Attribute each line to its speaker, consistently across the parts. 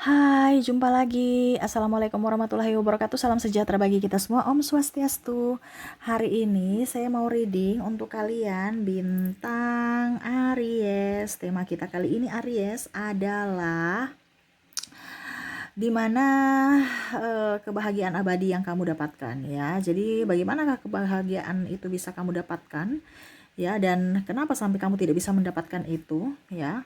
Speaker 1: Hai, jumpa lagi. Assalamualaikum warahmatullahi wabarakatuh. Salam sejahtera bagi kita semua. Om Swastiastu. Hari ini saya mau reading untuk kalian bintang Aries. Tema kita kali ini Aries adalah dimana kebahagiaan abadi yang kamu dapatkan ya. Jadi bagaimanakah kebahagiaan itu bisa kamu dapatkan ya, dan kenapa sampai kamu tidak bisa mendapatkan itu ya.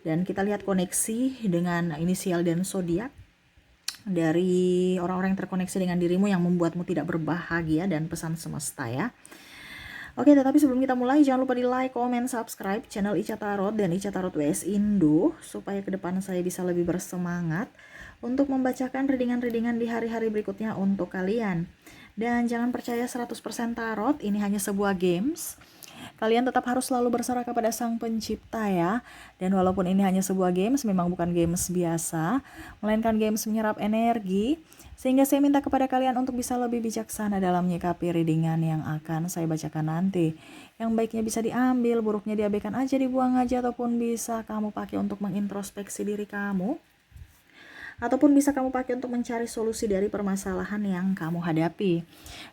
Speaker 1: Dan kita lihat koneksi dengan inisial dan zodiak dari orang-orang yang terkoneksi dengan dirimu yang membuatmu tidak berbahagia dan pesan semesta ya. Oke, tetapi sebelum kita mulai jangan lupa di like, comment, subscribe channel Ica Tarot dan Ica Tarot WS Indo supaya ke depan saya bisa lebih bersemangat untuk membacakan readingan-readingan di hari-hari berikutnya untuk kalian. Dan jangan percaya 100% tarot, ini hanya sebuah games. Kalian tetap harus selalu berserah kepada Sang Pencipta ya. Dan walaupun ini hanya sebuah games, memang bukan games biasa, melainkan games menyerap energi. Sehingga saya minta kepada kalian untuk bisa lebih bijaksana dalam menyikapi readingan yang akan saya bacakan nanti. Yang baiknya bisa diambil, buruknya diabaikan aja, dibuang aja, ataupun bisa kamu pakai untuk mengintrospeksi diri kamu. Ataupun bisa kamu pakai untuk mencari solusi dari permasalahan yang kamu hadapi.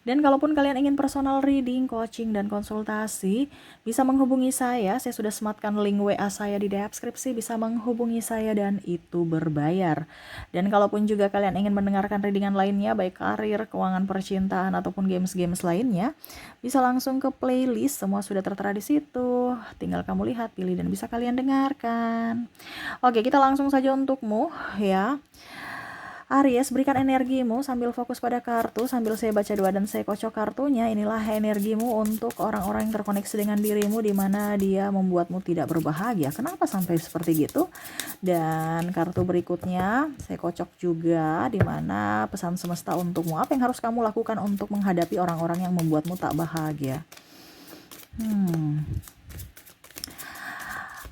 Speaker 1: Dan kalaupun kalian ingin personal reading, coaching, dan konsultasi, bisa menghubungi saya. Saya sudah sematkan link WA saya di deskripsi, bisa menghubungi saya dan itu berbayar. Dan kalaupun juga kalian ingin mendengarkan readingan lainnya, baik karir, keuangan, percintaan, ataupun games-games lainnya, bisa langsung ke playlist, semua sudah tertera di situ. Tinggal kamu lihat, pilih, dan bisa kalian dengarkan. Oke, kita langsung saja untukmu ya. Aries, berikan energimu sambil fokus pada kartu, sambil saya baca doa dan saya kocok kartunya. Inilah energimu untuk orang-orang yang terkoneksi dengan dirimu, di mana dia membuatmu tidak berbahagia. Kenapa sampai seperti gitu? Dan kartu berikutnya saya kocok juga, di mana pesan semesta untukmu. Apa yang harus kamu lakukan untuk menghadapi orang-orang yang membuatmu tak bahagia?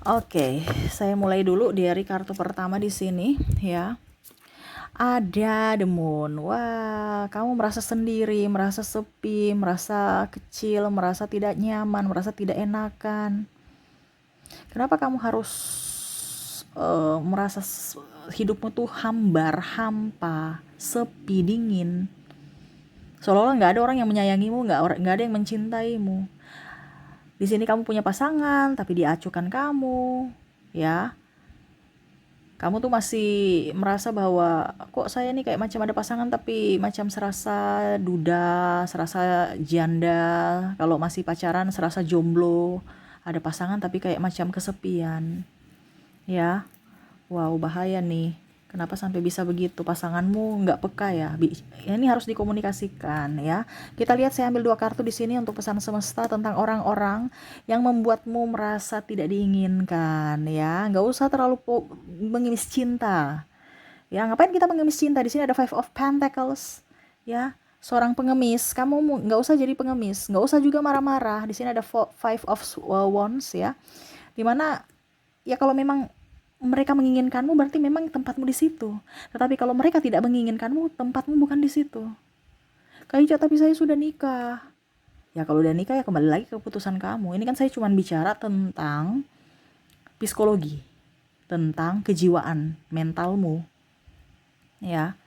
Speaker 1: Oke, saya mulai dulu dari kartu pertama di sini ya. Ada The Moon. Wah, kamu merasa sendiri, merasa sepi, merasa kecil, merasa tidak nyaman, merasa tidak enakan. Kenapa kamu harus merasa hidupmu tuh hambar, hampa, sepi, dingin? Seolah-olah nggak ada orang yang menyayangimu, nggak ada yang mencintaimu. Di sini kamu punya pasangan, tapi dia acuhkan kamu, ya. Kamu tuh masih merasa bahwa kok saya nih kayak macam ada pasangan tapi macam serasa duda, serasa janda. Kalau masih pacaran serasa jomblo. Ada pasangan tapi kayak macam kesepian. Ya, wow, bahaya nih. Kenapa sampai bisa begitu? Pasanganmu nggak peka ya? Ini harus dikomunikasikan ya. Kita lihat, saya ambil 2 kartu di sini untuk pesan semesta tentang orang-orang yang membuatmu merasa tidak diinginkan ya. Nggak usah terlalu mengemis cinta. Ya, ngapain kita mengemis cinta? Di sini ada Five of Pentacles ya. Seorang pengemis, kamu nggak usah jadi pengemis, nggak usah juga marah-marah. Di sini ada Five of Wands ya. Dimana ya kalau memang mereka menginginkanmu berarti memang tempatmu di situ. Tetapi kalau mereka tidak menginginkanmu, tempatmu bukan di situ. Kak Ica, tapi saya sudah nikah. Ya kalau udah nikah ya kembali lagi ke keputusan kamu. Ini kan saya cuma bicara tentang psikologi, tentang kejiwaan mentalmu. Ya,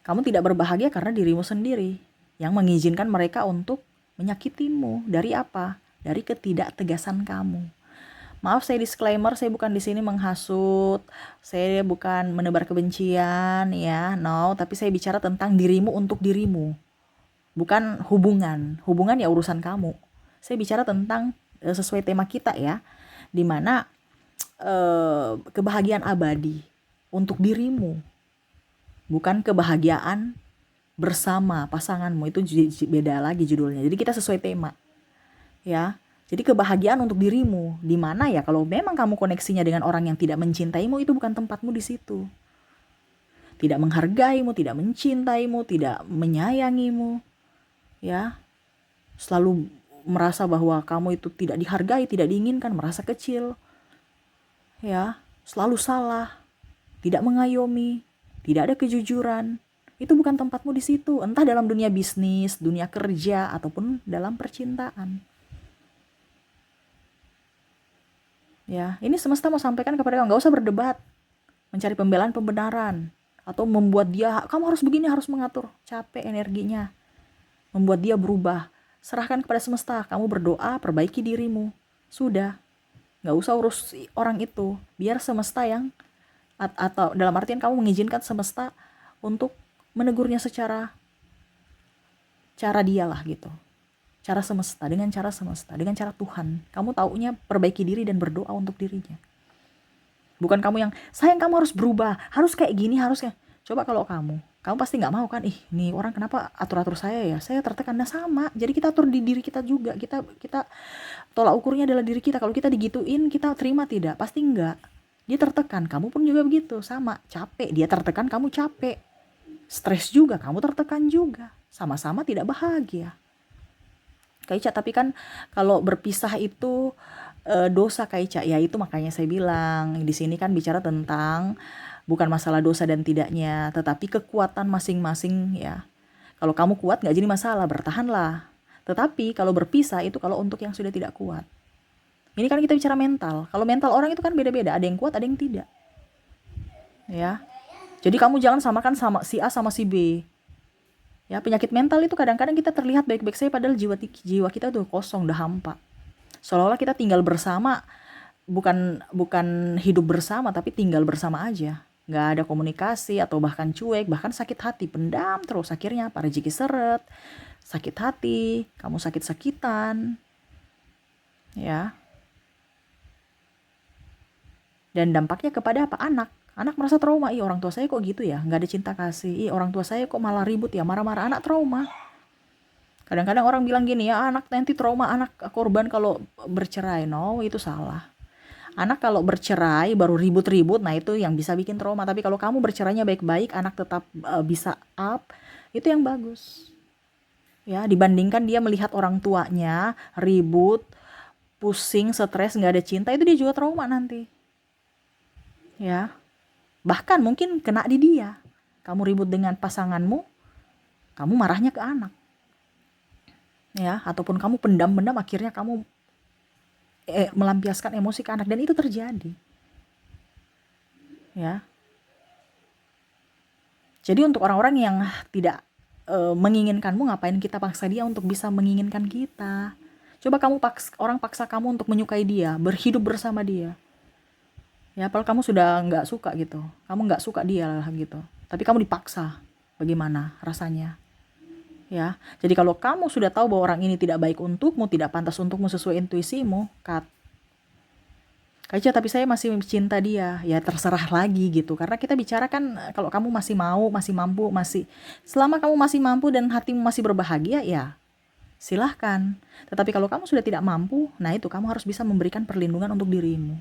Speaker 1: kamu tidak berbahagia karena dirimu sendiri yang mengizinkan mereka untuk menyakitimu. Dari apa? Dari ketidaktegasan kamu. Maaf, saya disclaimer, saya bukan di sini menghasut, saya bukan menebar kebencian ya, no, tapi saya bicara tentang dirimu untuk dirimu. Bukan hubungan. Hubungan ya urusan kamu. Saya bicara tentang sesuai tema kita ya, dimana kebahagiaan abadi untuk dirimu, bukan kebahagiaan bersama pasanganmu. Itu beda lagi judulnya. Jadi kita sesuai tema ya. Jadi kebahagiaan untuk dirimu, di mana ya kalau memang kamu koneksinya dengan orang yang tidak mencintaimu, itu bukan tempatmu di situ. Tidak menghargaimu, tidak mencintaimu, tidak menyayangimu, ya. Selalu merasa bahwa kamu itu tidak dihargai, tidak diinginkan, merasa kecil, ya. Selalu salah, tidak mengayomi, tidak ada kejujuran. Itu bukan tempatmu di situ, entah dalam dunia bisnis, dunia kerja, ataupun dalam percintaan. Ya, ini semesta mau sampaikan kepada kamu, nggak usah berdebat. mencari pembelaan pembenaran, atau membuat dia, kamu harus begini, harus mengatur, capek energinya, membuat dia berubah. Serahkan kepada semesta, kamu berdoa, perbaiki dirimu, sudah, nggak usah urus orang itu, biar semesta yang, atau dalam artian kamu mengizinkan semesta untuk menegurnya secara cara dia lah gitu, cara semesta, dengan cara Tuhan. Kamu taunya perbaiki diri dan berdoa untuk dirinya. Bukan kamu yang, sayang kamu harus berubah, harus kayak gini, harus kayak. Coba kalau kamu pasti nggak mau kan, nih orang kenapa atur-atur saya ya, saya tertekan. Nah sama, jadi kita atur di diri kita juga, kita tolak ukurnya adalah diri kita. Kalau kita digituin, kita terima tidak? Pasti enggak. Dia tertekan, kamu pun juga begitu, sama, capek, dia tertekan, kamu capek, stres juga, kamu tertekan juga, sama-sama tidak bahagia. Kak Ica, tapi kan kalau berpisah itu dosa Kak Ica, ya itu makanya saya bilang di sini kan bicara tentang bukan masalah dosa dan tidaknya, tetapi kekuatan masing-masing ya. Kalau kamu kuat nggak jadi masalah, bertahanlah. Tetapi kalau berpisah itu kalau untuk yang sudah tidak kuat. Ini kan kita bicara mental. Kalau mental orang itu kan beda-beda, ada yang kuat, ada yang tidak. Ya. Jadi kamu jangan samakan sama si A sama si B. Ya, penyakit mental itu kadang-kadang kita terlihat baik-baik saja padahal jiwa kita udah kosong, udah hampa. Seolah-olah kita tinggal bersama, bukan hidup bersama, tapi tinggal bersama aja. Nggak ada komunikasi atau bahkan cuek, bahkan sakit hati, pendam terus. Akhirnya apa? Rezeki seret, sakit hati, kamu sakit-sakitan. Ya. Dan dampaknya kepada apa? Anak merasa trauma, orang tua saya kok gitu ya, nggak ada cinta kasih, orang tua saya kok malah ribut ya, marah-marah, anak trauma. Kadang-kadang orang bilang gini ya, anak nanti trauma, anak korban kalau bercerai. No, itu salah. Anak kalau bercerai baru ribut-ribut, nah itu yang bisa bikin trauma. Tapi kalau kamu bercerainya baik-baik, anak tetap bisa up, itu yang bagus. Ya, dibandingkan dia melihat orang tuanya ribut, pusing, stres, nggak ada cinta, itu dia juga trauma nanti. Ya. Bahkan mungkin kena di dia. Kamu ribut dengan pasanganmu, kamu marahnya ke anak. Ya, ataupun kamu pendam-pendam, akhirnya kamu melampiaskan emosi ke anak, dan itu terjadi. Ya. Jadi untuk orang-orang yang tidak menginginkanmu, ngapain kita paksa dia untuk bisa menginginkan kita? Coba orang paksa kamu untuk menyukai dia, berhidup bersama dia. Ya, padahal kamu sudah nggak suka gitu, kamu nggak suka dia lah gitu, tapi kamu dipaksa, bagaimana rasanya? Ya, jadi kalau kamu sudah tahu bahwa orang ini tidak baik untukmu, tidak pantas untukmu sesuai intuisimu, cut. Kaca, tapi saya masih cinta dia, ya terserah lagi gitu, karena kita bicara kan kalau kamu masih mau, masih mampu, selama kamu masih mampu dan hatimu masih berbahagia, ya silahkan. Tetapi kalau kamu sudah tidak mampu, nah itu kamu harus bisa memberikan perlindungan untuk dirimu.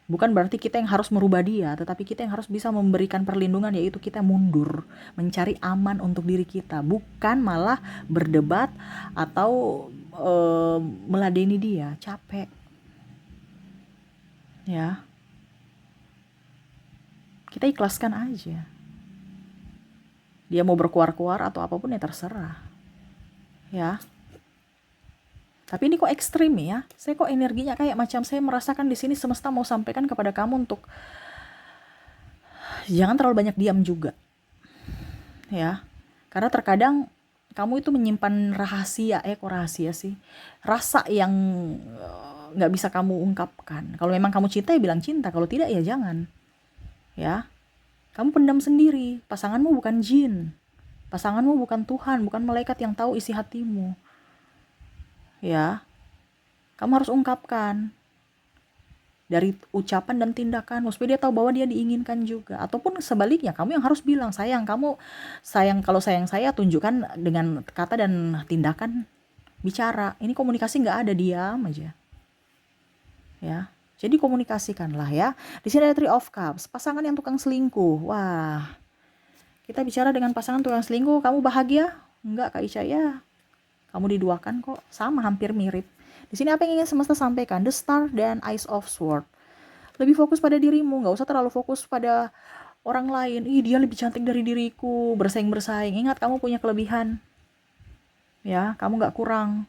Speaker 1: Bukan berarti kita yang harus merubah dia, tetapi kita yang harus bisa memberikan perlindungan, yaitu kita mundur, mencari aman untuk diri kita, bukan malah berdebat atau meladeni dia, capek. Ya. Kita ikhlaskan aja. Dia mau berkuar-kuar atau apapun ya terserah. Ya. Tapi ini kok ekstrim ya? Saya kok energinya kayak macam saya merasakan di sini semesta mau sampaikan kepada kamu untuk jangan terlalu banyak diam juga. Ya. Karena terkadang kamu itu menyimpan rahasia, kok rahasia sih? Rasa yang nggak bisa kamu ungkapkan. Kalau memang kamu cinta ya bilang cinta, kalau tidak ya jangan. Ya. Kamu pendam sendiri. Pasanganmu bukan jin. Pasanganmu bukan Tuhan, bukan malaikat yang tahu isi hatimu. Ya, kamu harus ungkapkan dari ucapan dan tindakan supaya dia tahu bahwa dia diinginkan juga. Ataupun sebaliknya, kamu yang harus bilang, sayang, kalau sayang saya tunjukkan dengan kata dan tindakan, bicara. Ini komunikasi nggak ada, diam aja. Ya, jadi komunikasikanlah ya. Di sini ada Three of Cups, pasangan yang tukang selingkuh. Wah, kita bicara dengan pasangan tukang selingkuh, kamu bahagia? Enggak Kak Ica, ya. Kamu diduakan kok, sama, hampir mirip. Di sini apa yang ingin semesta sampaikan? The Star dan Ace of Swords. Lebih fokus pada dirimu, nggak usah terlalu fokus pada orang lain. Dia lebih cantik dari diriku, bersaing. Ingat, kamu punya kelebihan. Ya, kamu nggak kurang.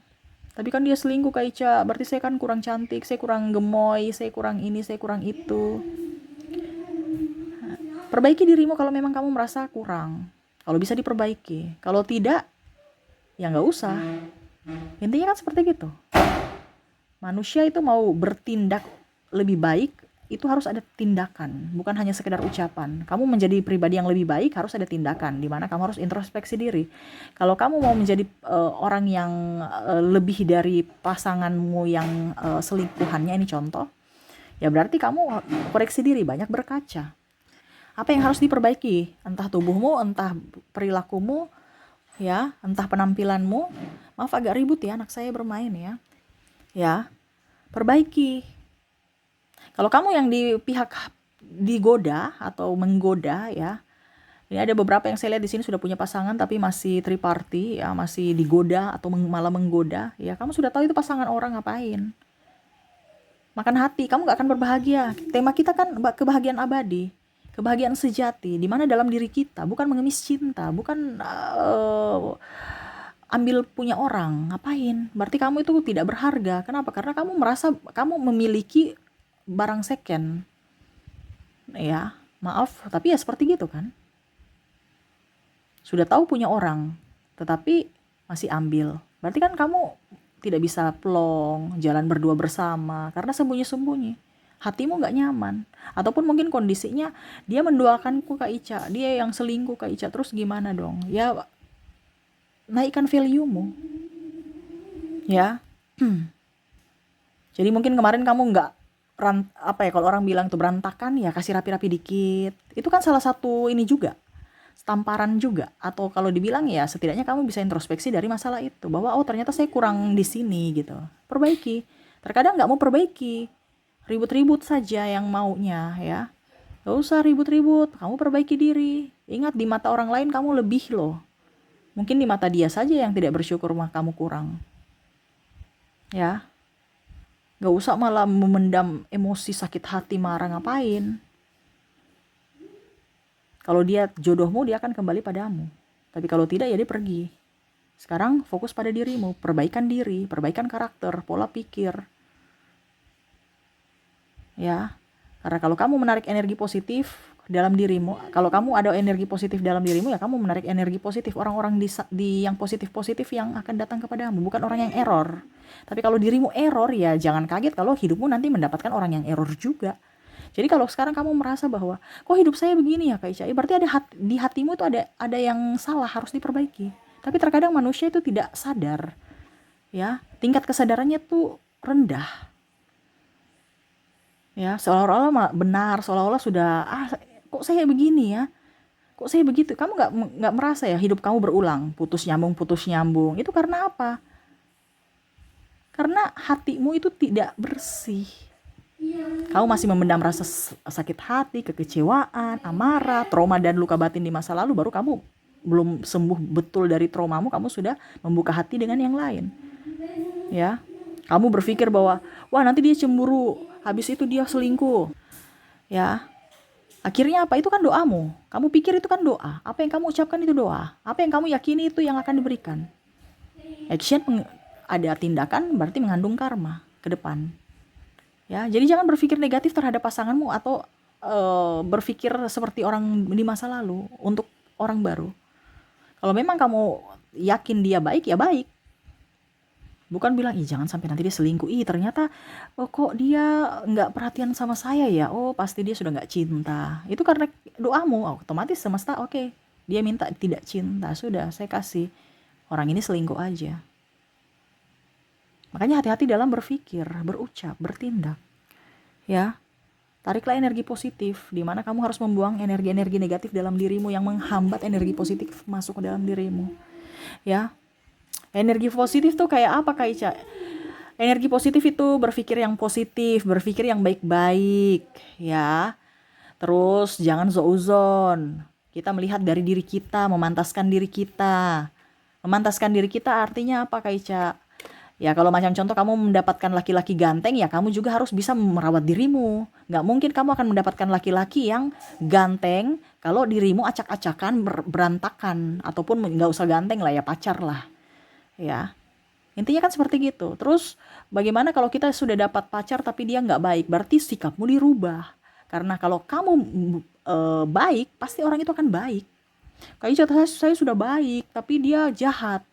Speaker 1: Tapi kan dia selingkuh Kak Ica, berarti saya kan kurang cantik, saya kurang gemoy, saya kurang ini, saya kurang itu. Perbaiki dirimu kalau memang kamu merasa kurang. Kalau bisa diperbaiki. Kalau tidak, ya nggak usah. Intinya kan seperti gitu. Manusia itu mau bertindak lebih baik, itu harus ada tindakan, bukan hanya sekedar ucapan. Kamu menjadi pribadi yang lebih baik harus ada tindakan, di mana kamu harus introspeksi diri. Kalau kamu mau menjadi orang yang lebih dari pasanganmu yang selingkuhannya, ini contoh, ya berarti kamu koreksi diri, banyak berkaca. Apa yang harus diperbaiki? Entah tubuhmu, entah perilakumu, ya, entah penampilanmu. Maaf agak ribut ya, anak saya bermain ya. Ya, perbaiki. Kalau kamu yang di pihak digoda atau menggoda ya, ini ada beberapa yang saya lihat di sini sudah punya pasangan tapi masih triparty ya, masih digoda atau malah menggoda ya, kamu sudah tahu itu pasangan orang ngapain. Makan hati, kamu gak akan berbahagia. Tema kita kan kebahagiaan abadi, kebahagiaan sejati, di mana dalam diri kita, bukan mengemis cinta, bukan ambil punya orang. Ngapain? Berarti kamu itu tidak berharga. Kenapa? Karena kamu merasa kamu memiliki barang second. Ya, maaf, tapi ya seperti gitu kan. Sudah tahu punya orang, tetapi masih ambil. Berarti kan kamu tidak bisa plong, jalan berdua bersama, karena sembunyi-sembunyi. Hatimu gak nyaman. Ataupun mungkin kondisinya, dia mendoakanku Kak Ica, dia yang selingkuh Kak Ica, terus gimana dong? Ya, naikkan value-mu. Ya. Jadi mungkin kemarin kamu nggak kalau orang bilang tuh berantakan, ya kasih rapi-rapi dikit. Itu kan salah satu ini juga, tamparan juga. Atau kalau dibilang ya setidaknya kamu bisa introspeksi dari masalah itu, bahwa oh ternyata saya kurang di sini gitu. Perbaiki. Terkadang nggak mau perbaiki, ribut-ribut saja yang maunya ya. Gak usah ribut-ribut, kamu perbaiki diri. Ingat, di mata orang lain kamu lebih loh. Mungkin di mata dia saja yang tidak bersyukur mah kamu kurang. Ya. Gak usah malah memendam emosi, sakit hati, marah, ngapain. Kalau dia jodohmu, dia akan kembali padamu. Tapi kalau tidak, ya dia pergi. Sekarang fokus pada dirimu, perbaikan diri, perbaikan karakter, pola pikir. Ya, karena kalau kamu menarik energi positif dalam dirimu, kalau kamu ada energi positif dalam dirimu, ya kamu menarik energi positif, orang-orang di yang positif-positif yang akan datang kepadamu, bukan orang yang error. Tapi kalau dirimu error, ya jangan kaget kalau hidupmu nanti mendapatkan orang yang error juga. Jadi kalau sekarang kamu merasa bahwa kok hidup saya begini ya Kak Ica, berarti ada di hatimu itu ada yang salah, harus diperbaiki. Tapi terkadang manusia itu tidak sadar. Ya, tingkat kesadarannya tuh rendah. Ya, seolah-olah benar, seolah-olah sudah kok saya begini ya? Kok saya begitu? Kamu nggak merasa ya hidup kamu berulang, putus nyambung. Itu karena apa? Karena hatimu itu tidak bersih. Kamu masih memendam rasa sakit hati, kekecewaan, amarah, trauma dan luka batin di masa lalu, baru kamu belum sembuh betul dari traumamu, kamu sudah membuka hati dengan yang lain. Ya. Kamu berpikir bahwa wah nanti dia cemburu, habis itu dia selingkuh. Ya. Akhirnya apa? Itu kan doamu. Kamu pikir itu kan doa. Apa yang kamu ucapkan itu doa. Apa yang kamu yakini itu yang akan diberikan. Action ada tindakan berarti mengandung karma ke depan. Ya, jadi jangan berpikir negatif terhadap pasanganmu atau berpikir seperti orang di masa lalu untuk orang baru. Kalau memang kamu yakin dia baik, ya baik. Bukan bilang, jangan sampai nanti dia selingkuh. Ternyata kok dia nggak perhatian sama saya ya. Oh, pasti dia sudah nggak cinta. Itu karena doamu. Otomatis semesta oke. Dia minta tidak cinta. Sudah, saya kasih. Orang ini selingkuh aja. Makanya hati-hati dalam berpikir, berucap, bertindak. Ya, tariklah energi positif, di mana kamu harus membuang energi-energi negatif dalam dirimu yang menghambat energi positif masuk ke dalam dirimu. Ya, energi positif tuh kayak apa Kak Ica? Energi positif itu berpikir yang positif, berpikir yang baik-baik, ya. Terus jangan suuzon. Kita melihat dari diri kita, memantaskan diri kita. Memantaskan diri kita artinya apa Kak Ica? Ya kalau macam contoh kamu mendapatkan laki-laki ganteng, ya kamu juga harus bisa merawat dirimu. Gak mungkin kamu akan mendapatkan laki-laki yang ganteng kalau dirimu acak-acakan, berantakan. Ataupun gak usah ganteng lah ya, pacar lah. Ya, intinya kan seperti gitu. Terus bagaimana kalau kita sudah dapat pacar tapi dia gak baik? Berarti sikapmu dirubah. Karena kalau kamu baik, pasti orang itu akan baik. Kayak saya sudah baik, tapi dia jahat.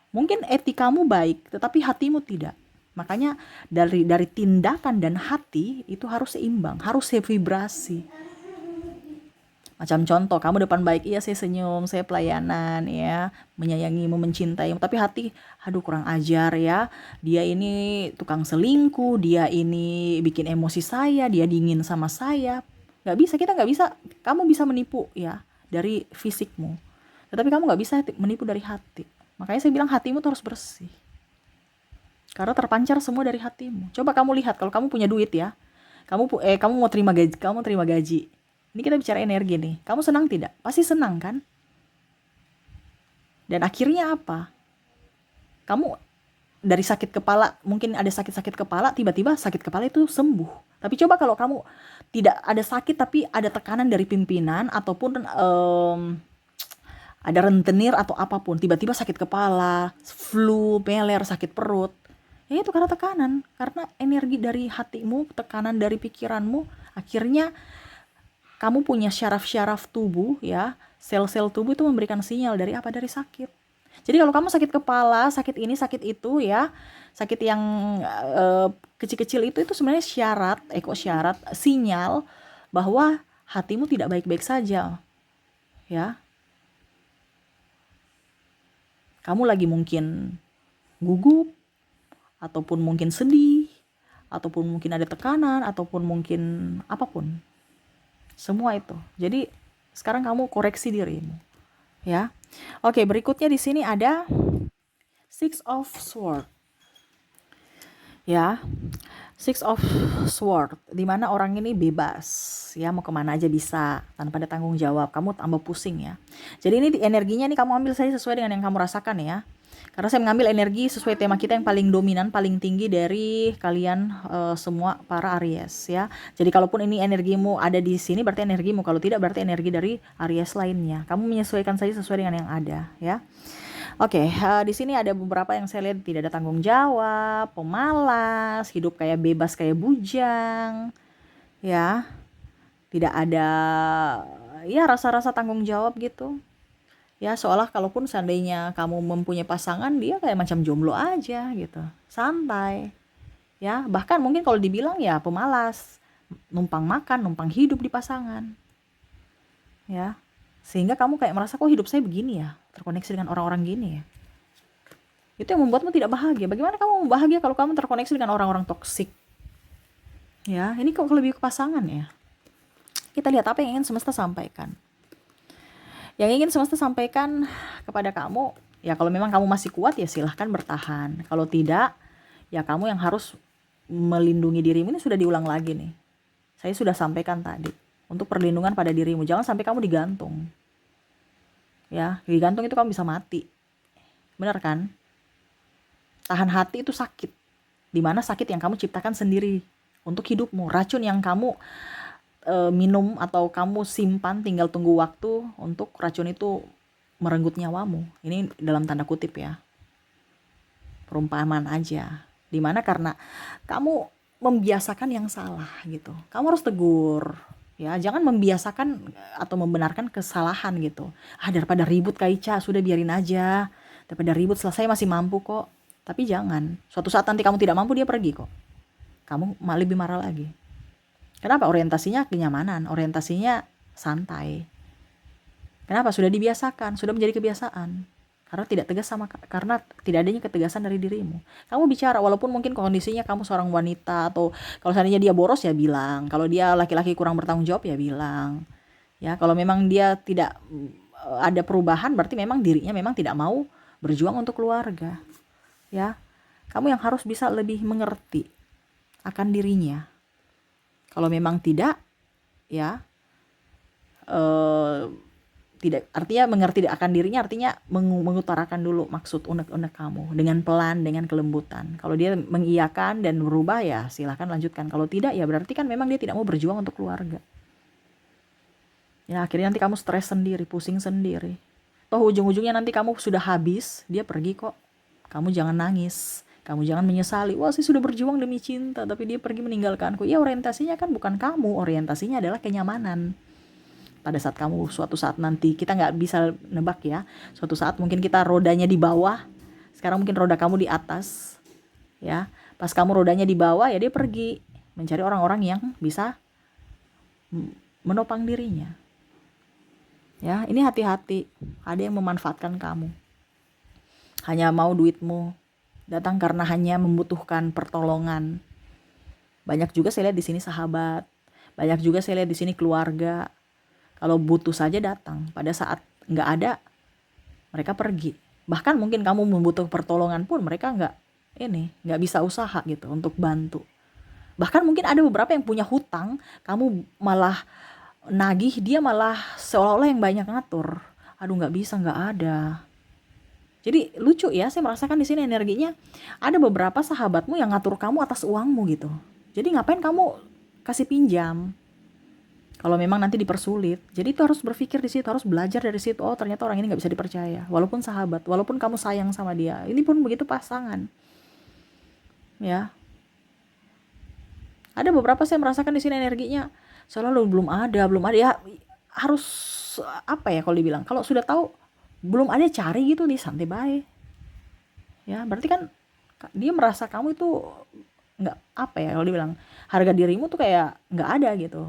Speaker 1: Mungkin etikamu baik, tetapi hatimu tidak. Makanya dari tindakan dan hati itu harus seimbang, harus sevibrasi. Macam contoh, kamu depan baik, iya saya senyum, saya pelayanan ya, menyayangimu, mencintaimu, tapi hati, aduh kurang ajar ya, dia ini tukang selingkuh, dia ini bikin emosi saya, dia dingin sama saya. Gak bisa, kita gak bisa, kamu bisa menipu ya dari fisikmu, tetapi kamu gak bisa menipu dari hati. Makanya saya bilang hatimu tuh harus bersih, karena terpancar semua dari hatimu. Coba kamu lihat, kalau kamu punya duit ya, kamu mau terima gaji. Ini kita bicara energi nih. Kamu senang tidak? Pasti senang kan? Dan akhirnya apa? Kamu dari sakit kepala, mungkin ada sakit-sakit kepala, tiba-tiba sakit kepala itu sembuh. Tapi coba kalau kamu tidak ada sakit, tapi ada tekanan dari pimpinan, ataupun ada rentenir atau apapun, tiba-tiba sakit kepala, flu, meler, sakit perut. Ya itu karena tekanan, karena energi dari hatimu, tekanan dari pikiranmu, akhirnya kamu punya syaraf-syaraf tubuh ya, sel-sel tubuh itu memberikan sinyal dari apa? Dari sakit. Jadi kalau kamu sakit kepala, sakit ini, sakit itu ya, sakit yang kecil-kecil itu sebenarnya syarat, sinyal bahwa hatimu tidak baik-baik saja. Ya. Kamu lagi mungkin gugup, ataupun mungkin sedih, ataupun mungkin ada tekanan, ataupun mungkin apapun. Semua itu. Jadi sekarang kamu koreksi dirimu, ya. Oke, berikutnya di sini ada Six of Sword. Ya. Six of Sword, di mana orang ini bebas, ya, mau kemana aja bisa tanpa ada tanggung jawab. Kamu tambah pusing ya. Jadi ini energinya nih kamu ambil saja sesuai dengan yang kamu rasakan ya. Karena saya mengambil energi sesuai tema kita yang paling dominan, paling tinggi dari kalian semua para Aries ya. Jadi kalaupun ini energimu ada di sini berarti energimu, kalau tidak berarti energi dari Aries lainnya. Kamu menyesuaikan saja sesuai dengan yang ada ya. Oke, di sini ada beberapa yang saya lihat tidak ada tanggung jawab, pemalas, hidup kayak bebas kayak bujang ya. Tidak ada ya rasa-rasa tanggung jawab gitu. Ya seolah kalaupun seandainya kamu mempunyai pasangan, dia kayak macam jomblo aja gitu, santai ya. Bahkan mungkin kalau dibilang ya pemalas, numpang makan, numpang hidup di pasangan ya, sehingga kamu kayak merasa kok hidup saya begini ya, terkoneksi dengan orang-orang gini ya. Itu yang membuatmu tidak bahagia. Bagaimana kamu bahagia kalau kamu terkoneksi dengan orang-orang toksik ya? Ini kok lebih ke pasangan ya. Kita lihat apa yang ingin semesta sampaikan. Yang ingin semesta sampaikan kepada kamu, ya kalau memang kamu masih kuat ya silahkan bertahan. Kalau tidak, ya kamu yang harus melindungi dirimu. Ini sudah diulang lagi nih. Saya sudah sampaikan tadi. Untuk perlindungan pada dirimu. Jangan sampai kamu digantung. Ya, digantung itu kamu bisa mati. Benar kan? Tahan hati itu sakit. Dimana sakit yang kamu ciptakan sendiri untuk hidupmu. Racun yang kamu minum atau kamu simpan, tinggal tunggu waktu untuk racun itu merenggut nyawamu. Ini dalam tanda kutip ya, perumpamaan aja. Dimana karena kamu membiasakan yang salah gitu, kamu harus tegur ya. Jangan membiasakan atau membenarkan kesalahan gitu. Daripada ribut Kaica, sudah biarin aja. Daripada ribut, selesai masih mampu kok. Tapi jangan, suatu saat nanti kamu tidak mampu, dia pergi kok, kamu lebih marah lagi. Kenapa? Orientasinya kenyamanan, orientasinya santai. Kenapa? Sudah dibiasakan, sudah menjadi kebiasaan. Karena tidak tegas karena tidak adanya ketegasan dari dirimu. Kamu bicara, walaupun mungkin kondisinya kamu seorang wanita, atau kalau seandainya dia boros ya bilang. Kalau dia laki-laki kurang bertanggung jawab ya bilang. Ya, kalau memang dia tidak ada perubahan, berarti memang dirinya memang tidak mau berjuang untuk keluarga. Ya, kamu yang harus bisa lebih mengerti akan dirinya. Kalau memang tidak, ya tidak, artinya mengerti akan dirinya, artinya mengutarakan dulu maksud unek-unek kamu dengan pelan, dengan kelembutan. Kalau dia mengiyakan dan berubah ya silahkan lanjutkan. Kalau tidak ya berarti kan memang dia tidak mau berjuang untuk keluarga. Ya akhirnya nanti kamu stres sendiri, pusing sendiri. Toh ujung-ujungnya nanti kamu sudah habis, dia pergi kok. Kamu jangan nangis. Kamu jangan menyesali, wah saya sudah berjuang demi cinta tapi dia pergi meninggalkanku. Ya orientasinya kan bukan kamu, orientasinya adalah kenyamanan. Pada saat kamu suatu saat nanti, kita nggak bisa nebak ya, suatu saat mungkin kita rodanya di bawah, sekarang mungkin roda kamu di atas, ya pas kamu rodanya di bawah ya dia pergi mencari orang-orang yang bisa menopang dirinya. Ya ini hati-hati, ada yang memanfaatkan kamu, hanya mau duitmu, datang karena hanya membutuhkan pertolongan. Banyak juga saya lihat di sini sahabat, banyak juga saya lihat di sini keluarga. Kalau butuh saja datang, pada saat nggak ada mereka pergi. Bahkan mungkin kamu membutuhkan pertolongan pun mereka nggak bisa usaha gitu untuk bantu. Bahkan mungkin ada beberapa yang punya hutang, kamu malah nagih, dia malah seolah-olah yang banyak ngatur. Aduh nggak bisa, nggak ada. Jadi lucu ya, saya merasakan di sini energinya ada beberapa sahabatmu yang ngatur kamu atas uangmu gitu. Jadi ngapain kamu kasih pinjam? Kalau memang nanti dipersulit, jadi itu harus berpikir di situ, harus belajar dari situ. Oh ternyata orang ini nggak bisa dipercaya, walaupun sahabat, walaupun kamu sayang sama dia. Ini pun begitu pasangan, ya. Ada beberapa saya merasakan di sini energinya selalu belum ada ya. Harus apa ya kalau dibilang, kalau sudah tahu belum ada cari gitu nih, santai baik. Ya berarti kan dia merasa kamu itu nggak apa ya kalau dibilang, harga dirimu tuh kayak nggak ada gitu.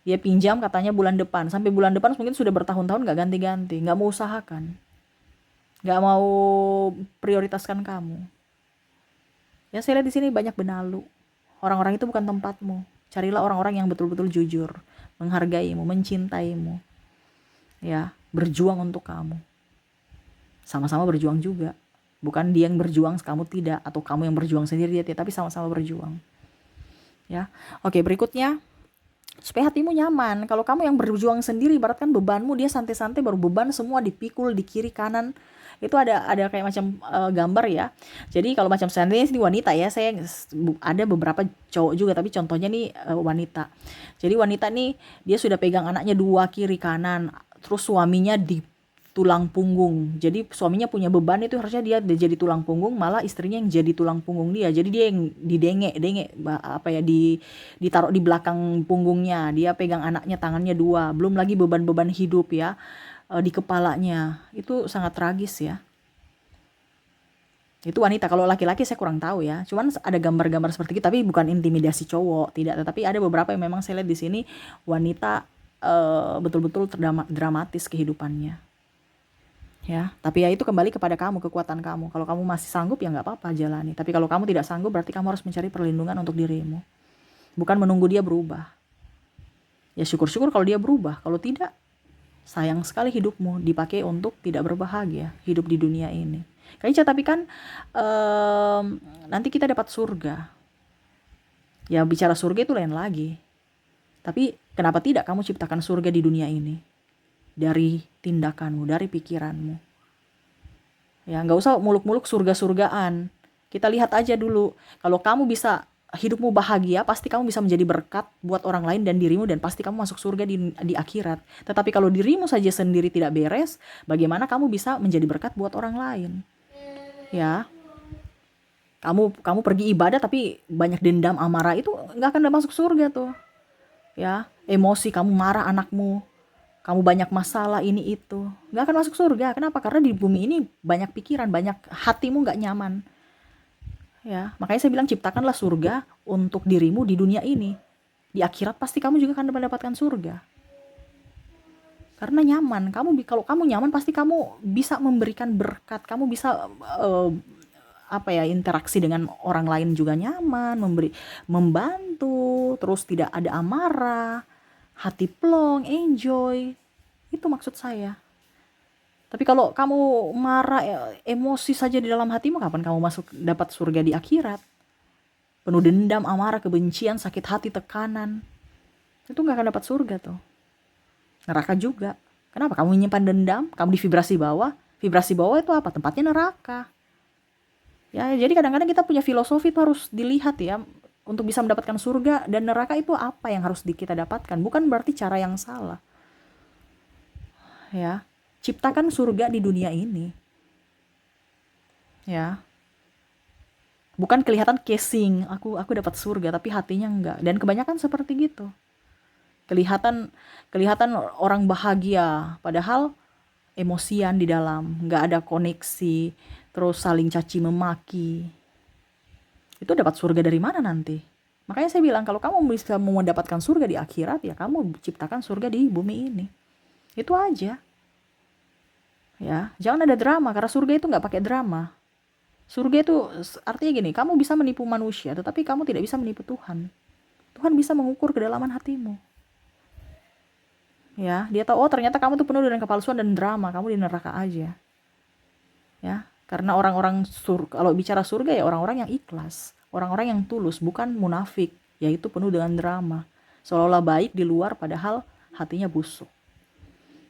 Speaker 1: Dia pinjam katanya bulan depan, sampai bulan depan mungkin sudah bertahun-tahun nggak ganti-ganti, nggak mau usahakan, nggak mau prioritaskan kamu. Ya saya lihat di sini banyak benalu. Orang-orang itu bukan tempatmu. Carilah orang-orang yang betul-betul jujur, menghargaimu, mencintaimu, ya, berjuang untuk kamu. Sama-sama berjuang juga. Bukan dia yang berjuang, kamu tidak, atau kamu yang berjuang sendiri dia tidak, tapi sama-sama berjuang. Ya, oke berikutnya. Supaya hatimu nyaman. Kalau kamu yang berjuang sendiri, ibaratkan bebanmu, dia santai-santai, baru beban semua dipikul di kiri kanan. Itu ada kayak macam gambar ya. Jadi kalau macam seandainya ini wanita ya, saya ada beberapa cowok juga, tapi contohnya nih wanita. Jadi wanita nih dia sudah pegang anaknya dua kiri kanan, terus suaminya di tulang punggung. Jadi suaminya punya beban, itu harusnya dia jadi tulang punggung, malah istrinya yang jadi tulang punggung dia. Jadi dia yang didenge apa ya, ditaruh di belakang punggungnya. Dia pegang anaknya tangannya dua. Belum lagi beban-beban hidup ya di kepalanya. Itu sangat tragis ya. Itu wanita. Kalau laki-laki saya kurang tahu ya. Cuman ada gambar-gambar seperti itu, tapi bukan intimidasi cowok, tidak. Tetapi ada beberapa yang memang saya lihat di sini wanita betul-betul dramatis kehidupannya. Ya, tapi ya itu kembali kepada kamu, kekuatan kamu. Kalau kamu masih sanggup ya nggak apa-apa, jalani. Tapi kalau kamu tidak sanggup, berarti kamu harus mencari perlindungan untuk dirimu. Bukan menunggu dia berubah. Ya syukur-syukur kalau dia berubah. Kalau tidak, sayang sekali hidupmu dipakai untuk tidak berbahagia, hidup di dunia ini. Kayaknya tapi kan nanti kita dapat surga. Ya bicara surga itu lain lagi. Tapi kenapa tidak kamu ciptakan surga di dunia ini? Dari tindakanmu, dari pikiranmu. Ya nggak usah muluk-muluk surga-surgaan. Kita lihat aja dulu. Kalau kamu bisa hidupmu bahagia, pasti kamu bisa menjadi berkat buat orang lain dan dirimu, dan pasti kamu masuk surga di akhirat. Tetapi kalau dirimu saja sendiri tidak beres, bagaimana kamu bisa menjadi berkat buat orang lain? Ya, kamu pergi ibadah tapi banyak dendam, amarah, itu nggak akan masuk surga tuh. Ya, emosi, kamu marah anakmu, kamu banyak masalah ini itu, nggak akan masuk surga. Kenapa? Karena di bumi ini banyak pikiran, banyak hatimu nggak nyaman. Ya, makanya saya bilang ciptakanlah surga untuk dirimu di dunia ini. Di akhirat pasti kamu juga akan mendapatkan surga. Karena nyaman, kalau kamu nyaman pasti kamu bisa memberikan berkat, kamu bisa interaksi dengan orang lain juga nyaman, membantu, terus tidak ada amarah, hati plong, enjoy. Itu maksud saya. Tapi kalau kamu marah, emosi saja di dalam hatimu, kapan kamu masuk dapat surga di akhirat? Penuh dendam, amarah, kebencian, sakit hati, tekanan. Itu gak akan dapat surga tuh. Neraka juga. Kenapa? Kamu menyimpan dendam, kamu di vibrasi bawah. Vibrasi bawah itu apa? Tempatnya neraka. Ya, jadi kadang-kadang kita punya filosofi itu harus dilihat ya. Untuk bisa mendapatkan surga dan neraka itu apa yang harus kita dapatkan. Bukan berarti cara yang salah. Ya. Ciptakan surga di dunia ini. Ya. Bukan kelihatan casing, aku dapat surga, tapi hatinya enggak. Dan kebanyakan seperti gitu. Kelihatan kelihatan orang bahagia, padahal emosian di dalam, nggak ada koneksi, terus saling caci memaki. Itu dapat surga dari mana nanti? Makanya saya bilang kalau kamu bisa mau mendapatkan surga di akhirat, ya kamu ciptakan surga di bumi ini. Itu aja. Ya, jangan ada drama, karena surga itu nggak pakai drama. Surga itu artinya gini, kamu bisa menipu manusia, tetapi kamu tidak bisa menipu Tuhan. Tuhan bisa mengukur kedalaman hatimu. Ya, dia tahu, oh ternyata kamu tuh penuh dengan kepalsuan dan drama, kamu di neraka aja. Ya, karena orang-orang kalau bicara surga ya orang-orang yang ikhlas, orang-orang yang tulus, bukan munafik, yaitu penuh dengan drama. Seolah-olah baik di luar padahal hatinya busuk.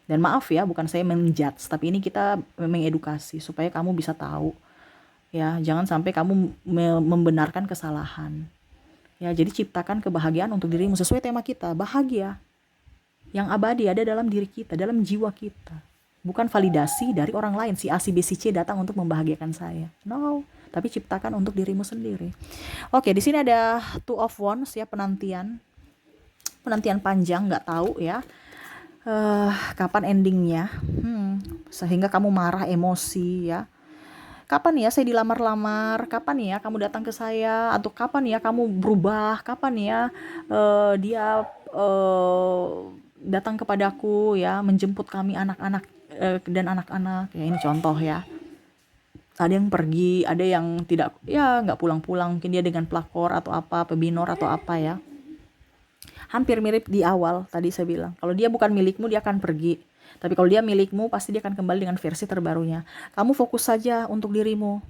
Speaker 1: Dan maaf ya, bukan saya menjudge, tapi ini kita mengedukasi supaya kamu bisa tahu. Ya, jangan sampai kamu membenarkan kesalahan. Ya, jadi ciptakan kebahagiaan untuk dirimu sesuai tema kita, bahagia. Yang abadi ada dalam diri kita, dalam jiwa kita. Bukan validasi dari orang lain, si A, si B, si C datang untuk membahagiakan saya. No, tapi ciptakan untuk dirimu sendiri. Oke, di sini ada Two of Wands ya, penantian panjang, nggak tahu ya kapan endingnya. Sehingga kamu marah, emosi ya. Kapan ya saya dilamar-lamar? Kapan ya kamu datang ke saya? Atau kapan ya kamu berubah? Kapan ya dia datang kepadaku ya, menjemput kami anak-anak dan anak-anak ya, ini contoh ya. Ada yang pergi, ada yang tidak, ya nggak pulang-pulang, mungkin dia dengan pelakor atau apa, pebinor atau apa ya. Hampir mirip di awal tadi saya bilang, kalau dia bukan milikmu dia akan pergi, tapi kalau dia milikmu pasti dia akan kembali dengan versi terbarunya. Kamu fokus saja untuk dirimu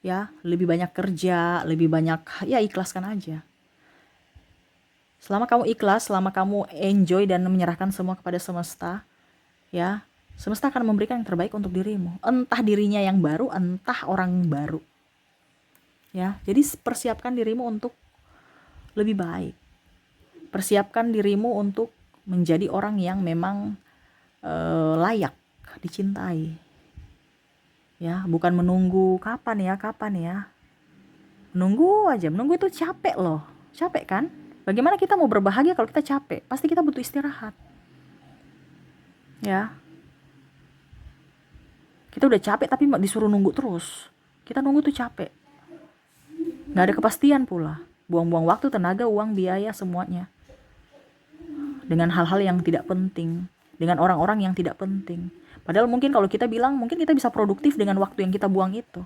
Speaker 1: ya, lebih banyak kerja, lebih banyak ya, ikhlaskan aja. Selama kamu ikhlas, selama kamu enjoy dan menyerahkan semua kepada semesta, ya, semesta akan memberikan yang terbaik untuk dirimu. Entah dirinya yang baru, entah orang baru. Ya, jadi persiapkan dirimu untuk lebih baik. Persiapkan dirimu untuk menjadi orang yang memang layak dicintai. Ya, bukan menunggu kapan ya. Menunggu aja, menunggu itu capek loh. Capek kan? Bagaimana kita mau berbahagia kalau kita capek? Pasti kita butuh istirahat. Ya. Kita udah capek tapi disuruh nunggu terus. Kita nunggu tuh capek. Gak ada kepastian pula. Buang-buang waktu, tenaga, uang, biaya, semuanya. Dengan hal-hal yang tidak penting. Dengan orang-orang yang tidak penting. Padahal mungkin kalau kita bilang, mungkin kita bisa produktif dengan waktu yang kita buang itu.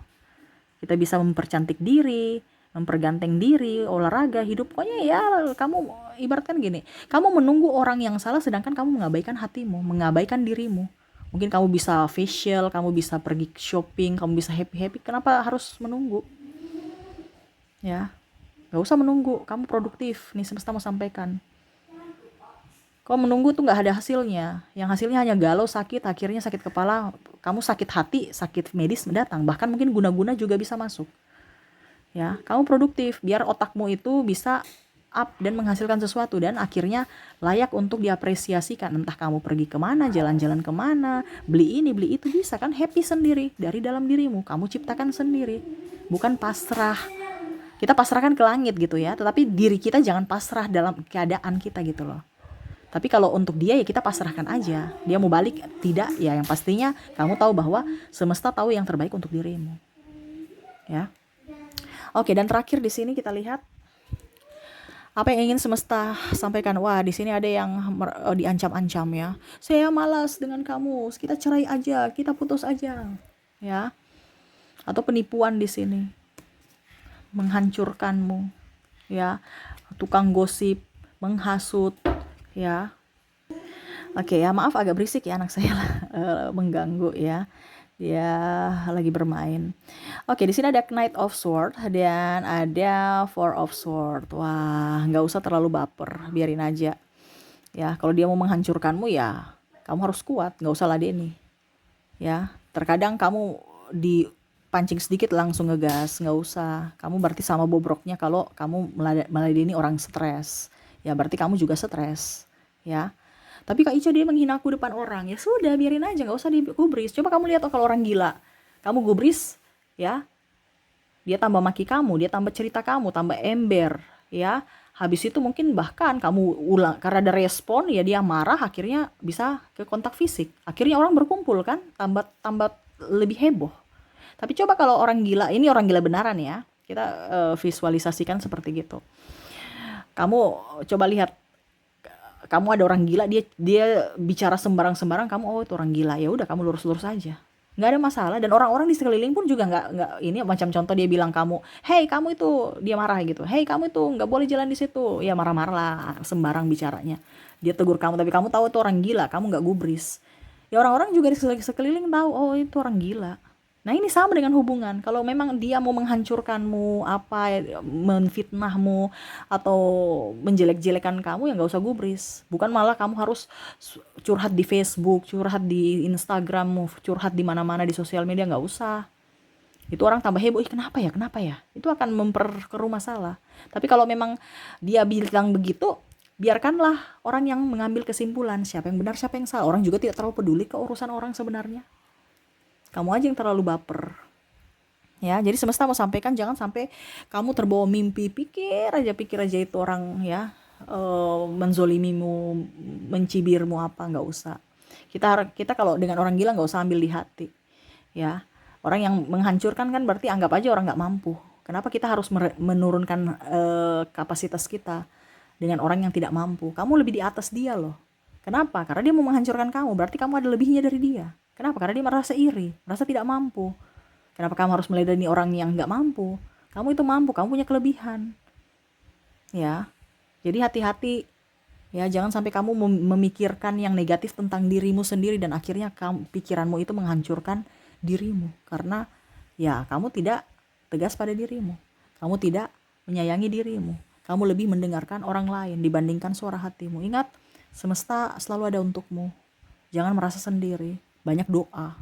Speaker 1: Kita bisa mempercantik diri, memperganteng diri, olahraga, hidup. Pokoknya ya kamu ibaratkan gini. Kamu menunggu orang yang salah sedangkan kamu mengabaikan hatimu, mengabaikan dirimu. Mungkin kamu bisa facial, kamu bisa pergi shopping, kamu bisa happy-happy. Kenapa harus menunggu? Ya, gak usah menunggu. Kamu produktif. Nih semesta mau sampaikan. Kalau menunggu tuh gak ada hasilnya. Yang hasilnya hanya galau, sakit, akhirnya sakit kepala. Kamu sakit hati, sakit medis mendatang. Bahkan mungkin guna-guna juga bisa masuk. Ya, kamu produktif. Biar otakmu itu bisa up dan menghasilkan sesuatu. Dan akhirnya layak untuk diapresiasikan. Entah kamu pergi kemana, jalan-jalan kemana, beli ini, beli itu, bisa kan happy sendiri. Dari dalam dirimu, kamu ciptakan sendiri. Bukan pasrah. Kita pasrahkan ke langit gitu ya. Tetapi diri kita jangan pasrah dalam keadaan kita gitu loh. Tapi kalau untuk dia ya kita pasrahkan aja. Dia mau balik, tidak, ya yang pastinya kamu tahu bahwa semesta tahu yang terbaik untuk dirimu. Ya. Oke, dan terakhir di sini kita lihat apa yang ingin semesta sampaikan. Wah, di sini ada yang diancam-ancam ya. Saya malas dengan kamu, kita cerai aja, kita putus aja. Ya. Atau penipuan di sini. Menghancurkanmu. Ya. Tukang gosip, menghasut, ya. Oke ya, maaf agak berisik ya anak saya mengganggu ya. Dia lagi bermain. Oke, di sini ada Knight of Sword dan ada Four of Sword. Wah, nggak usah terlalu baper, biarin aja. Ya, kalau dia mau menghancurkanmu ya, kamu harus kuat, nggak usah ladeni. Ya, terkadang kamu dipancing sedikit langsung ngegas, nggak usah. Kamu berarti sama bobroknya kalau kamu meladeni orang stres. Ya, berarti kamu juga stres. Ya. Tapi Kak Ica dia menghina aku depan orang. Ya sudah, biarin aja, nggak usah digubris. Coba kamu lihat kalau orang gila. Kamu gubris, ya. dia tambah maki kamu, dia tambah cerita kamu, tambah ember, ya. Habis itu mungkin bahkan kamu ulang karena ada respon, ya dia marah, akhirnya bisa ke kontak fisik. Akhirnya orang berkumpul kan, tambah tambah lebih heboh. Tapi coba kalau orang gila, ini orang gila benaran ya. Kita visualisasikan seperti gitu. Kamu coba lihat, kamu ada orang gila, dia dia bicara sembarang-sembarang, kamu oh itu orang gila, ya udah kamu lurus-lurus aja, nggak ada masalah. Dan orang-orang di sekeliling pun juga nggak ini, macam contoh dia bilang kamu, hey kamu itu, dia marah gitu, hey kamu itu nggak boleh jalan di situ, ya marah-marah lah, sembarang bicaranya, dia tegur kamu, tapi kamu tahu itu orang gila, kamu nggak gubris, ya orang-orang juga di sekeliling tahu oh itu orang gila. Nah ini sama dengan hubungan. Kalau memang dia mau menghancurkanmu, apa, menfitnahmu, atau menjelek-jelekan kamu, ya nggak usah gubris. Bukan malah kamu harus curhat di Facebook, curhat di Instagram, curhat di mana-mana di sosial media, nggak usah. Itu orang tambah heboh, ih kenapa ya, kenapa ya? Itu akan memperkeruh masalah. Tapi kalau memang dia bilang begitu, biarkanlah orang yang mengambil kesimpulan, siapa yang benar, siapa yang salah. Orang juga tidak terlalu peduli ke urusan orang sebenarnya. Kamu aja yang terlalu baper. Ya, jadi semesta mau sampaikan jangan sampai kamu terbawa mimpi, pikir aja itu orang ya, menzolimimu, mencibirmu, apa, nggak usah. Kita kalau dengan orang gila nggak usah ambil di hati, ya. Orang yang menghancurkan kan berarti anggap aja orang nggak mampu. Kenapa kita harus menurunkan kapasitas kita dengan orang yang tidak mampu? Kamu lebih di atas dia loh. Kenapa? Karena dia mau menghancurkan kamu, berarti kamu ada lebihnya dari dia. Kenapa? Karena dia merasa iri, merasa tidak mampu. Kenapa kamu harus meladeni orang yang nggak mampu? Kamu itu mampu, kamu punya kelebihan. Ya, jadi hati-hati. Ya, jangan sampai kamu memikirkan yang negatif tentang dirimu sendiri dan akhirnya pikiranmu itu menghancurkan dirimu. Karena ya kamu tidak tegas pada dirimu. Kamu tidak menyayangi dirimu. Kamu lebih mendengarkan orang lain dibandingkan suara hatimu. Ingat, semesta selalu ada untukmu. Jangan merasa sendiri. Banyak doa.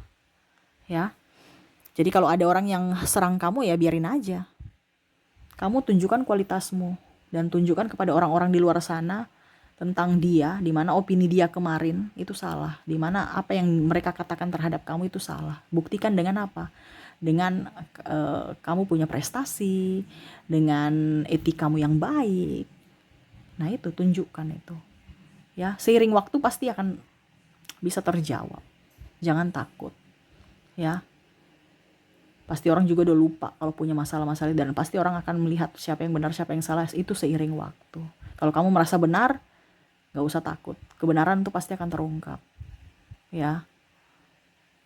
Speaker 1: Ya. Jadi kalau ada orang yang serang kamu, ya biarin aja. Kamu tunjukkan kualitasmu dan tunjukkan kepada orang-orang di luar sana tentang dia, di mana opini dia kemarin itu salah, di mana apa yang mereka katakan terhadap kamu itu salah. Buktikan dengan apa? Dengan kamu punya prestasi, dengan etikamu yang baik. Nah, itu tunjukkan itu. Ya, seiring waktu pasti akan bisa terjawab. Jangan takut. Ya. Pasti orang juga udah lupa kalau punya masalah-masalah, dan pasti orang akan melihat siapa yang benar, siapa yang salah, itu seiring waktu. Kalau kamu merasa benar, gak usah takut. Kebenaran itu pasti akan terungkap. Ya.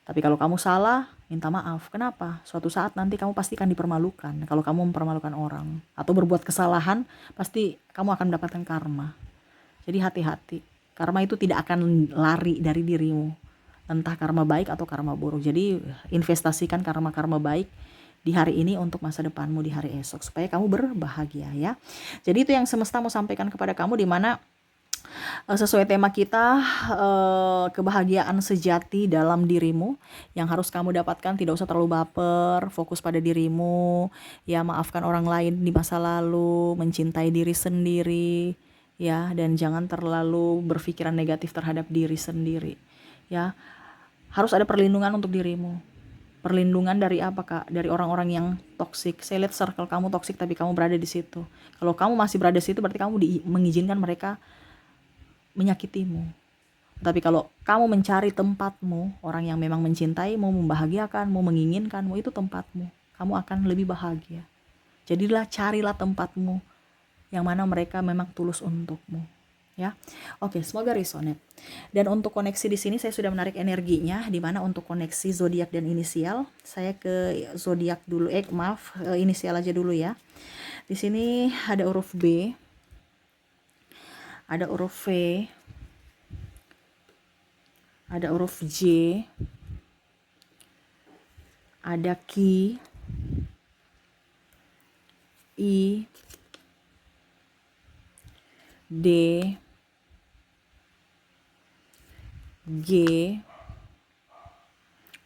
Speaker 1: Tapi kalau kamu salah, minta maaf. Kenapa? Suatu saat nanti kamu pasti akan dipermalukan. Kalau kamu mempermalukan orang atau berbuat kesalahan, pasti kamu akan mendapatkan karma. Jadi hati-hati. Karma itu tidak akan lari dari dirimu. Entah karma baik atau karma buruk. Jadi investasikan karma-karma baik di hari ini untuk masa depanmu di hari esok, supaya kamu berbahagia ya. Jadi itu yang semesta mau sampaikan kepada kamu, di mana sesuai tema kita, kebahagiaan sejati dalam dirimu yang harus kamu dapatkan. Tidak usah terlalu baper, fokus pada dirimu, ya, maafkan orang lain di masa lalu, mencintai diri sendiri, ya, dan jangan terlalu berpikiran negatif terhadap diri sendiri, ya. Harus ada perlindungan untuk dirimu. Perlindungan dari apa, Kak? Dari orang-orang yang toksik. Saya lihat circle kamu toksik tapi kamu berada di situ. Kalau kamu masih berada di situ, berarti kamu mengizinkan mereka menyakitimu. Tapi kalau kamu mencari tempatmu, orang yang memang mencintaimu, membahagiakanmu, menginginkanmu, itu tempatmu. Kamu akan lebih bahagia. Jadilah, carilah tempatmu yang mana mereka memang tulus untukmu. Ya, oke, semoga resonate. Dan untuk koneksi di sini saya sudah menarik energinya, di mana untuk koneksi zodiak dan inisial, saya ke zodiak dulu. Inisial aja dulu ya. Di sini ada huruf B, ada huruf V, ada huruf J, ada Q, I, D, G.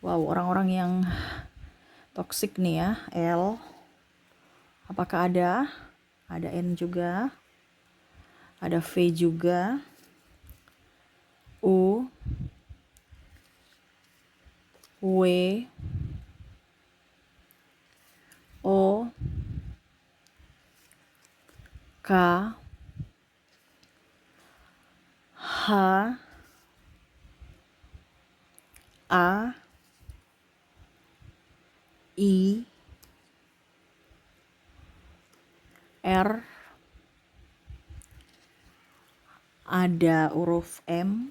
Speaker 1: Wow, orang-orang yang toksik nih ya. L. Apakah ada? Ada N juga. Ada V juga. U, W, O, H, A, I, R, ada huruf M,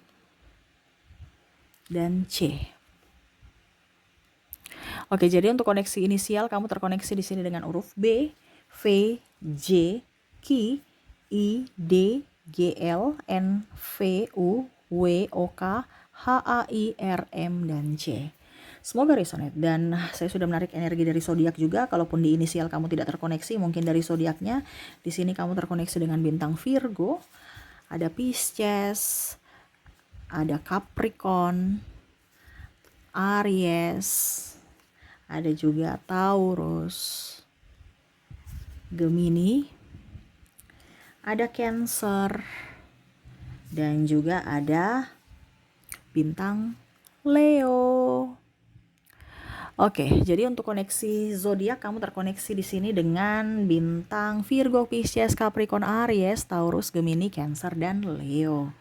Speaker 1: dan C. Oke, jadi untuk koneksi inisial kamu terkoneksi di sini dengan huruf B, V, J, Q, I, D, G, L, N, V, U, W, O, K, H, A, I, R, M, dan C. Semoga resonate, dan saya sudah menarik energi dari zodiak juga. Kalaupun di inisial kamu tidak terkoneksi, mungkin dari zodiaknya di sini kamu terkoneksi dengan bintang Virgo, ada Pisces, ada Capricorn, Aries, ada juga Taurus, Gemini, ada Cancer, dan juga ada bintang Leo. Oke, jadi untuk koneksi zodiak kamu terkoneksi di sini dengan bintang Virgo, Pisces, Capricorn, Aries, Taurus, Gemini, Cancer, dan Leo.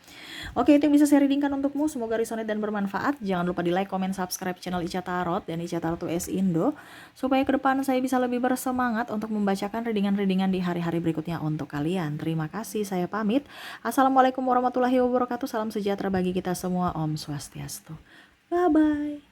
Speaker 1: Oke, itu yang bisa saya readingkan untukmu. Semoga resonate dan bermanfaat. Jangan lupa di like, comment, subscribe channel Ica Tarot dan Ica Tarot US Indo, supaya ke depan saya bisa lebih bersemangat untuk membacakan readingan-readingan di hari-hari berikutnya untuk kalian. Terima kasih, saya pamit. Assalamualaikum warahmatullahi wabarakatuh. Salam sejahtera bagi kita semua. Om Swastiastu. Bye-bye.